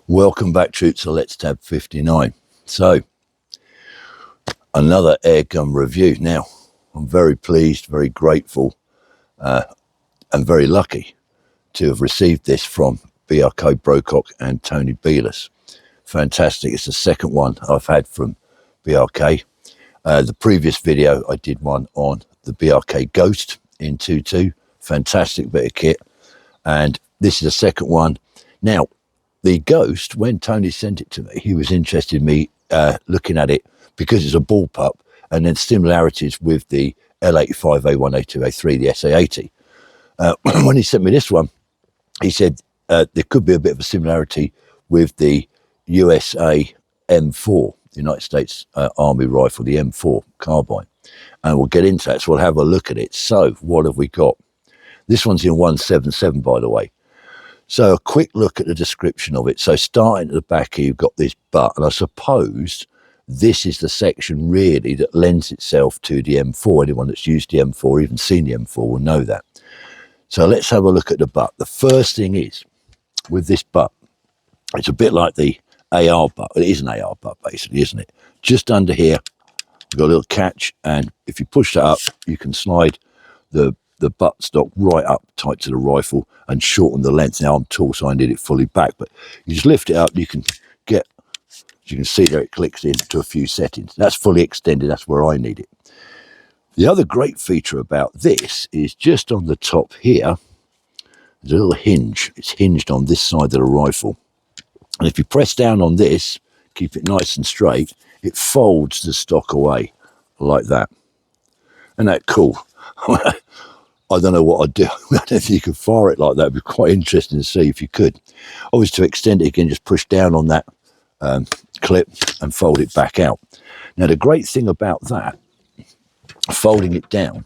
Welcome back, troops, to Let's Tab 59. So, another airgun review. Now, I'm very pleased, very grateful, and very lucky to have received this from Brocock and Tony Belas. Fantastic. It's the second one I've had from BRK. The previous video, I did one on the BRK Ghost in 2.2. Fantastic bit of kit. And this is the second one. Now, the Ghost, when Tony sent it to me, he was interested in me looking at it because it's a bullpup, and then similarities with the L85, A1, A2, A3, the SA80. When he sent me this one, he said there could be a bit of a similarity with the USA M4, the United States Army rifle, the M4 carbine. And we'll get into that, so we'll have a look at it. So, what have we got? This one's in 177, by the way. So a quick look at the description of it. So starting at the back here, you've got this butt, and I suppose this is the section really that lends itself to the M4. Anyone that's used the M4 or even seen the M4 will know that. So let's have a look at the butt. The first thing is, with this butt, it's a bit like the AR butt. It is an AR butt basically, isn't it? Just under here, you've got a little catch, and if you push that up, you can slide the buttstock right up tight to the rifle and shorten the length. Now I'm tall, so I need it fully back, but you just lift it up, you can get, as you can see there, it clicks into a few settings. That's fully extended, that's where I need it. The other great feature about this is just on the top here, there's a little hinge. It's hinged on this side of the rifle. And if you press down on this, keep it nice and straight, it folds the stock away like that. Isn't that cool? I don't know what I'd do. I don't think you could fire it like that. It'd be quite interesting to see if you could. Obviously, to extend it again, just push down on that clip and fold it back out. Now, the great thing about that, folding it down,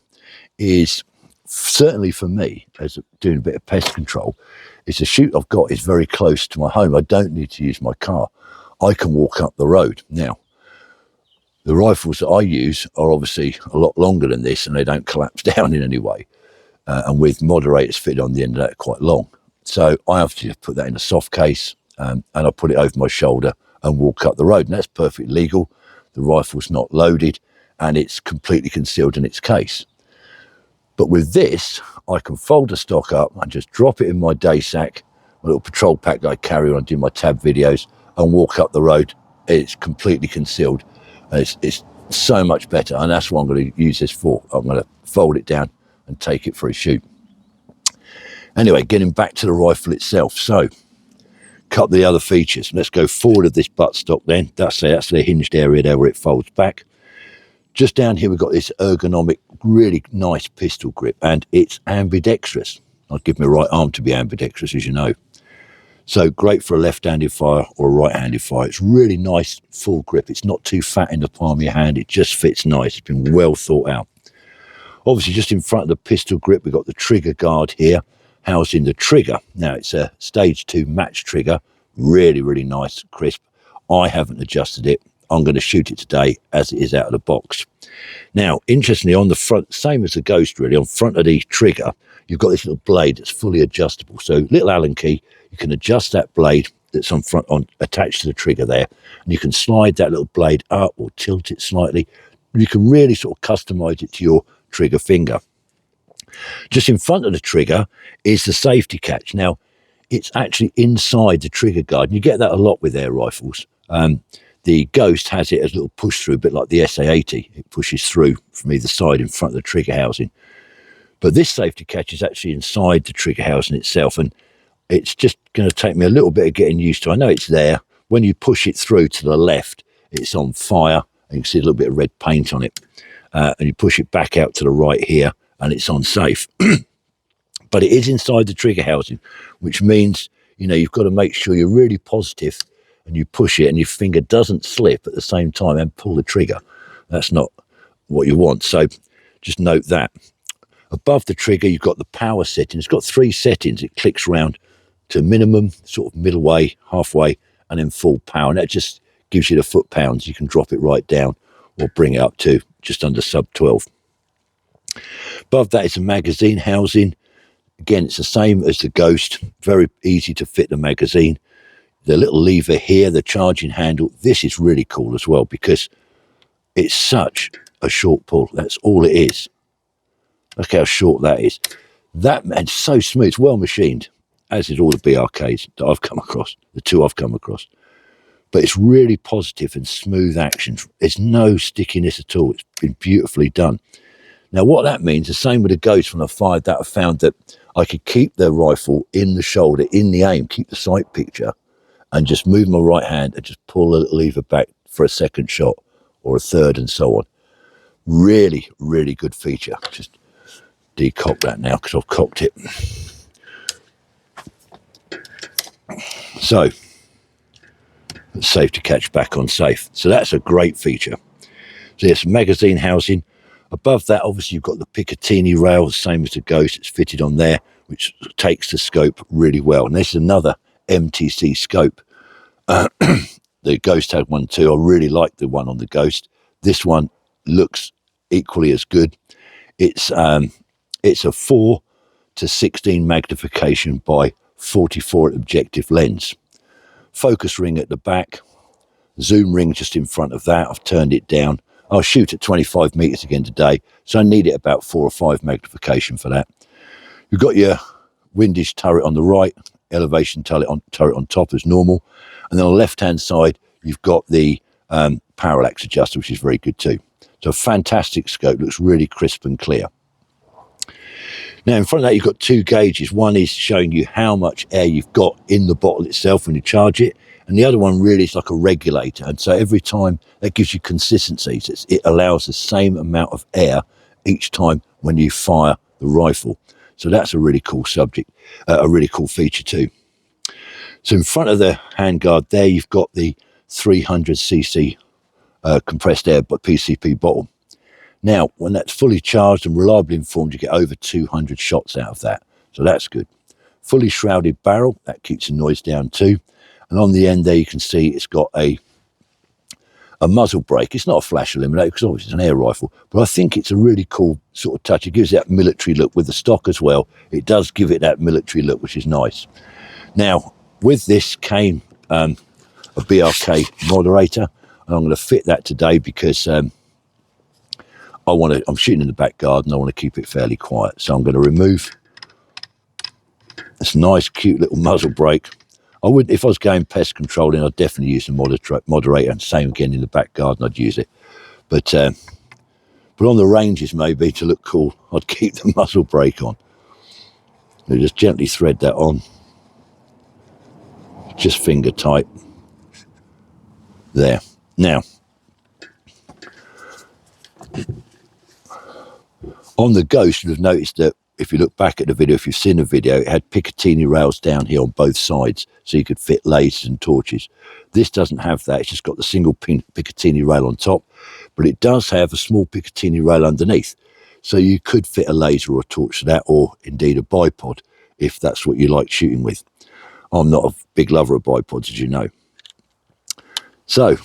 is certainly for me, as doing a bit of pest control, is the chute I've got is very close to my home. I don't need to use my car. I can walk up the road. Now, the rifles that I use are obviously a lot longer than this, and they don't collapse down in any way. And with moderators fitted on the end of that, quite long. So I have to put that in a soft case, and I put it over my shoulder and walk up the road. And that's perfectly legal. The rifle's not loaded, and it's completely concealed in its case. But with this, I can fold the stock up and just drop it in my day sack, my little patrol pack that I carry when I do my tab videos, and walk up the road. It's completely concealed. It's so much better, and that's what I'm going to use this for. I'm going to fold it down and take it for a shoot. Anyway, getting back to the rifle itself. So, a couple of the other features. Let's go forward of this buttstock then. That's the hinged area there where it folds back. Just down here, we've got this ergonomic, really nice pistol grip, and it's ambidextrous. I'd give my right arm to be ambidextrous, as you know. So great for a left-handed fire or a right-handed fire. It's really nice, full grip. It's not too fat in the palm of your hand. It just fits nice. It's been well thought out. Obviously, just in front of the pistol grip, we've got the trigger guard here, housing the trigger. Now, it's a stage 2 match trigger. Really, really nice, crisp. I haven't adjusted it. I'm going to shoot it today as it is out of the box. Now, interestingly, on the front, same as the Ghost really, on front of the trigger, you've got this little blade that's fully adjustable. So, little Allen key, you can adjust that blade that's on front, attached to the trigger there, and you can slide that little blade up or tilt it slightly. You can really sort of customize it to your trigger finger. Just in front of the trigger is the safety catch. Now, it's actually inside the trigger guard, and you get that a lot with air rifles. The Ghost has it as a little push through, a bit like the SA80. It pushes through from either side in front of the trigger housing. But this safety catch is actually inside the trigger housing itself, and it's just going to take me a little bit of getting used to. I know it's there. When you push it through to the left, it's on fire, and you can see a little bit of red paint on it. And you push it back out to the right here, and it's on safe. But it is inside the trigger housing, which means, you know, you've got to make sure you're really positive and you push it and your finger doesn't slip at the same time and pull the trigger. That's not what you want. So just note that. Above the trigger, you've got the power setting. It's got 3 settings. It clicks around to minimum, sort of middle way, halfway, and then full power. And that just gives you the foot-pounds. You can drop it right down or bring it up to just under sub 12. Above that is a magazine housing. Again, it's the same as the Ghost. Very easy to fit the magazine. the little lever here, the charging handle, this is really cool as well because it's such a short pull. That's all it is. Look how short that is. That, and so smooth, it's well machined, as is all the BRKs that I've come across, the two I've come across. But it's really positive and smooth action. There's no stickiness at all. It's been beautifully done. Now, what that means, the same with the Ghost when I fired that, I found that I could keep the rifle in the shoulder, in the aim, keep the sight picture, and just move my right hand and just pull the lever back for a second shot or a third and so on. Really, really good feature. Just decock that now because I've cocked it. So, safe to catch back on safe. So that's a great feature. So there's magazine housing. Above that, obviously, you've got the Picatinny rail, the same as the Ghost. It's fitted on there, which takes the scope really well. And this is another MTC scope. The Ghost had one too. I really like the one on the Ghost. This one looks equally as good. It's a 4:16 magnification by 44 objective lens. Focus ring at the back, zoom ring just in front of that. I've turned it down. I'll shoot at 25 meters again today, so I need it about 4 or 5 magnification for that. You've got your windage turret on the right, elevation turret on top as normal, and then on the left-hand side, you've got the parallax adjuster, which is very good too. So a fantastic scope, looks really crisp and clear. Now, in front of that, you've got 2 gauges. One is showing you how much air you've got in the bottle itself when you charge it, and the other one really is like a regulator. And so every time, that gives you consistency. So it allows the same amount of air each time when you fire the rifle. So that's a really cool subject, a really cool feature too. So in front of the handguard there, you've got the 300cc compressed air PCP bottle. Now, when that's fully charged and reliably informed, you get over 200 shots out of that. So that's good. Fully shrouded barrel, that keeps the noise down too. And on the end there, you can see it's got a muzzle brake. It's not a flash eliminator because obviously it's an air rifle, but I think it's a really cool sort of touch. It gives that military look with the stock as well. It does give it that military look, which is nice. Now, with this came a BRK moderator, and I'm going to fit that today because I'm shooting in the back garden. I want to keep it fairly quiet. So I'm going to remove this nice, cute little muzzle brake. I would, if I was going pest controlling, I'd definitely use the moderator, and same again in the back garden, I'd use it. But on the ranges, maybe to look cool, I'd keep the muzzle brake on. So just gently thread that on, just finger tight. There. Now, on the Ghost, you'll have noticed that if you look back at the video, if you've seen the video, it had Picatinny rails down here on both sides, so you could fit lasers and torches. This doesn't have that. It's just got the single Picatinny rail on top, but it does have a small Picatinny rail underneath. So you could fit a laser or a torch to that, or indeed a bipod, if that's what you like shooting with. I'm not a big lover of bipods, as you know. So,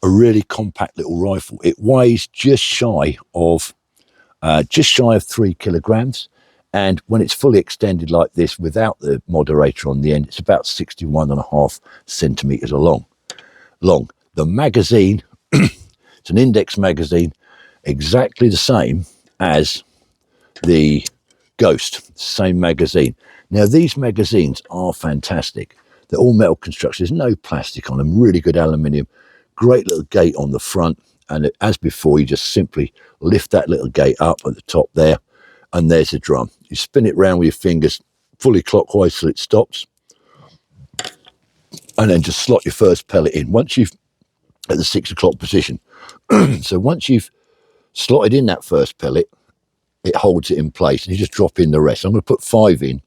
a really compact little rifle. It weighs just shy of 3 kilograms. And when it's fully extended like this, without the moderator on the end, it's about 61.5 centimeters long. The magazine, it's an index magazine, exactly the same as the Ghost, same magazine. Now, these magazines are fantastic. They're all metal construction. There's no plastic on them, really good aluminium. Great little gate on the front. And as before, you just simply lift that little gate up at the top there, and there's the drum. You spin it round with your fingers fully clockwise till it stops, and then just slot your first pellet in. Once you've, at the 6 o'clock position, so once you've slotted in that first pellet, it holds it in place, and you just drop in the rest. I'm going to put 5 in,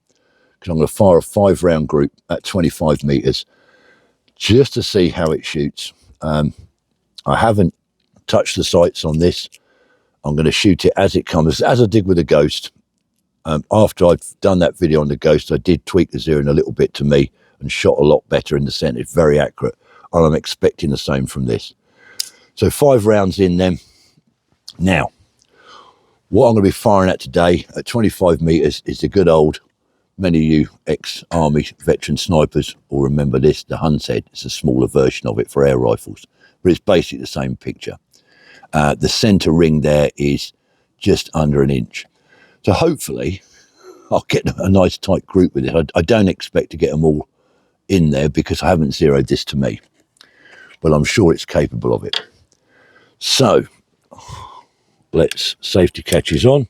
because I'm going to fire a 5-round group at 25 meters, just to see how it shoots. I haven't touched the sights on this. I'm going to shoot it as it comes, as I did with the Ghost. After I'd done that video on the Ghost, I did tweak the zeroing a little bit to me and shot a lot better in the centre. It's very accurate, and I'm expecting the same from this. So 5 rounds in then. Now, what I'm going to be firing at today at 25 meters is the good old Many of you ex-army veteran snipers will remember this, the Hun's Head. It's a smaller version of it for air rifles, but it's basically the same picture. The centre ring there is just under an inch. So hopefully I'll get a nice tight group with it. I don't expect to get them all in there because I haven't zeroed this to me, but I'm sure it's capable of it. So let's safety catches on.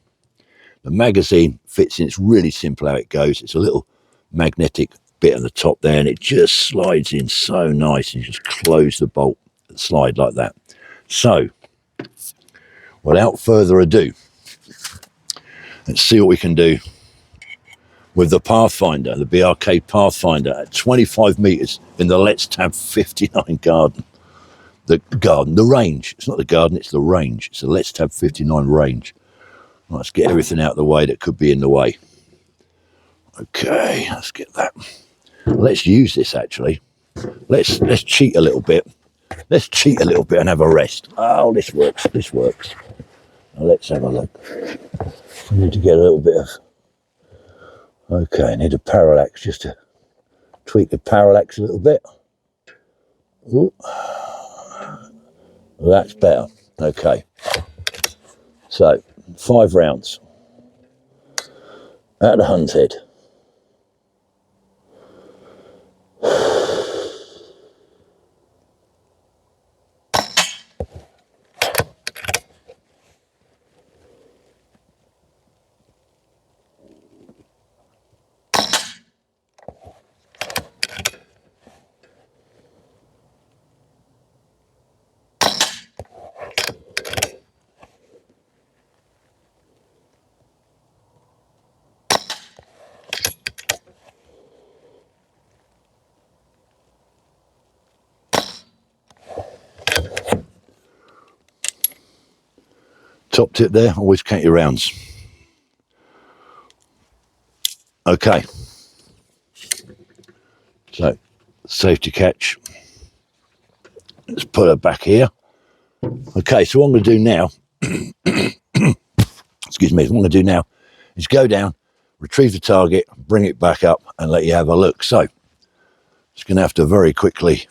The magazine fits in. It's really simple how it goes. It's a little magnetic bit on the top there, and it just slides in so nice. You just close the bolt and slide like that. So without further ado, let's see what we can do with the Pathfinder, the BRK Pathfinder at 25 metres in the Let's Tab 59 garden. The range. It's not the garden, it's the range. It's the Let's Tab 59 range. Let's get everything out of the way that could be in the way. Okay, let's get that. Let's use this actually. Let's cheat a little bit. Let's cheat a little bit and have a rest. Oh, this works. This works. Now let's have a look. I need to get a little bit of. Okay, I need a parallax just to tweak the parallax a little bit. Ooh. Well, that's better. Okay. So 5 rounds at the Hun's Head. Top tip there, always count your rounds. Okay. So, safety catch. Let's put her back here. Okay, so what I'm going to do now, excuse me, what I'm going to do now is go down, retrieve the target, bring it back up and let you have a look. So, just going to have to very quickly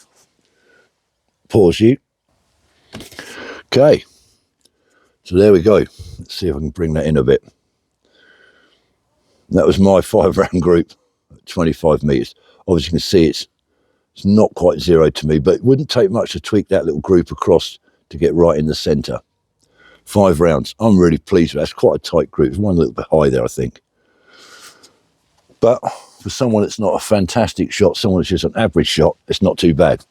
pause you. Okay. So there we go. Let's see if I can bring that in a bit. That was my 5 round group at 25 metres. Obviously you can see it's not quite zero to me, but it wouldn't take much to tweak that little group across to get right in the centre. 5 rounds. I'm really pleased with that. It's quite a tight group. It's one a little bit high there, I think. But for someone that's not a fantastic shot, someone that's just an average shot, it's not too bad.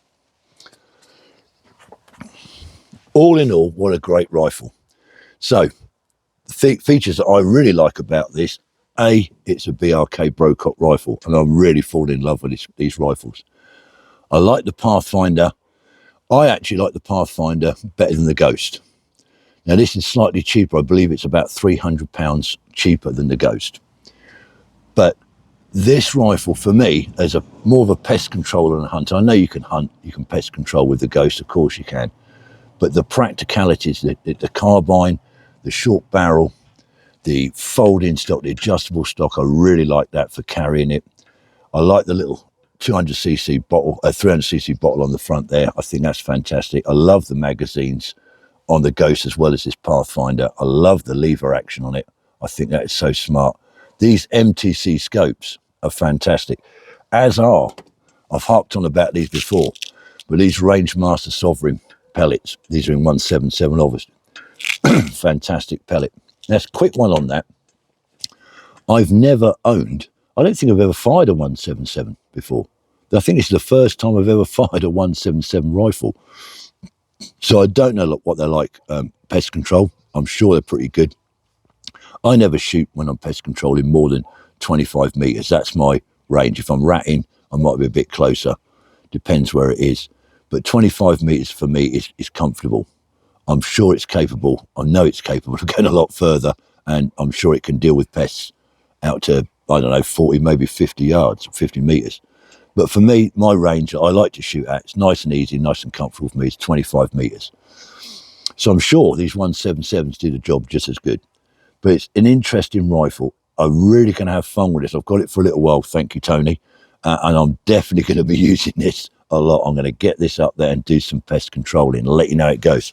All in all, what a great rifle. So, the features that I really like about this, A, it's a BRK Brocock rifle, and I'm really falling in love with these rifles. I like the Pathfinder. I actually like the Pathfinder better than the Ghost. Now, this is slightly cheaper. I believe it's about £300 cheaper than the Ghost. But this rifle, for me, as more of a pest control and a hunter, I know you can hunt, you can pest control with the Ghost, of course you can. But the practicalities, the carbine, the short barrel, the folding stock, the adjustable stock, I really like that for carrying it. I like the little 200cc bottle, 300cc bottle on the front there. I think that's fantastic. I love the magazines on the Ghost as well as this Pathfinder. I love the lever action on it. I think that is so smart. These MTC scopes are fantastic, as are, I've harped on about these before, but these Rangemaster Sovereign pellets. These are in 177, obviously. Fantastic pellet. Now, a quick one on that. I've never owned, I don't think I've ever fired a 177 before. I think it's the first time I've ever fired a 177 rifle. So I don't know what they're like pest control. I'm sure they're pretty good. I never shoot when I'm pest controlling more than 25 metres. That's my range. If I'm ratting, I might be a bit closer. Depends where it is. But 25 metres for me is comfortable. I'm sure it's capable. I know it's capable of going a lot further, and I'm sure it can deal with pests out to, I don't know, 40, maybe 50 yards, 50 metres. But for me, my range that I like to shoot at, it's nice and easy, nice and comfortable for me, it's 25 metres. So I'm sure these 177s do the job just as good. But it's an interesting rifle. I'm really going to have fun with this. I've got it for a little while, thank you, Tony. And I'm definitely going to be using this a lot. I'm going to get this up there and do some pest controlling and let you know how it goes.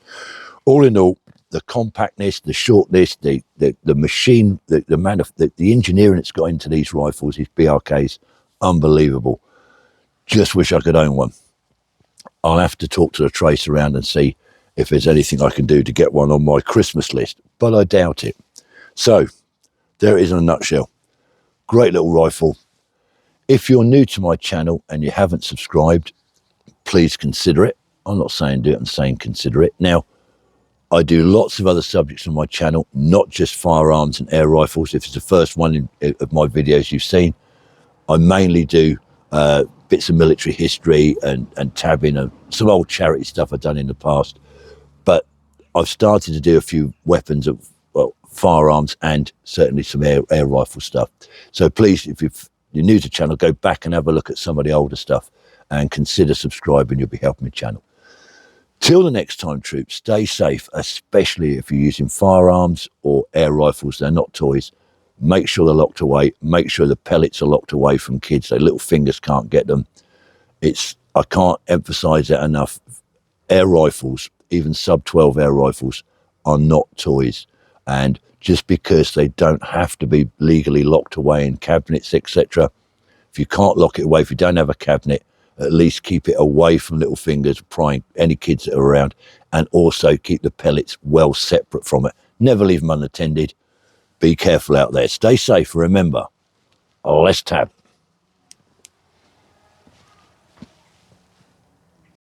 All in all, the compactness, the shortness, the machine, the engineering it's got into these rifles, these BRKs, unbelievable. Just wish I could own one. I'll have to talk to the trace around and see if there's anything I can do to get one on my Christmas list, but I doubt it. So there it is in a nutshell. Great little rifle. If you're new to my channel and you haven't subscribed, please consider it. I'm not saying do it, I'm saying consider it. Now, I do lots of other subjects on my channel, not just firearms and air rifles. If it's the first one of my videos you've seen, I mainly do bits of military history and tabbing and some old charity stuff I've done in the past. But I've started to do a few weapons of, well, firearms and certainly some air rifle stuff. So please, if you're new to the channel, go back and have a look at some of the older stuff and consider subscribing. You'll be helping the channel. Till the next time, troops, stay safe, especially if you're using firearms or air rifles. They're not toys. Make sure they're locked away. Make sure the pellets are locked away from kids. Their little fingers can't get them. I can't emphasize that enough. Air rifles, even sub-12 air rifles, are not toys. And just because they don't have to be legally locked away in cabinets, etc., if you can't lock it away, if you don't have a cabinet, at least keep it away from little fingers, prying any kids that are around, and also keep the pellets well separate from it. Never leave them unattended. Be careful out there. Stay safe. Remember, let's tab.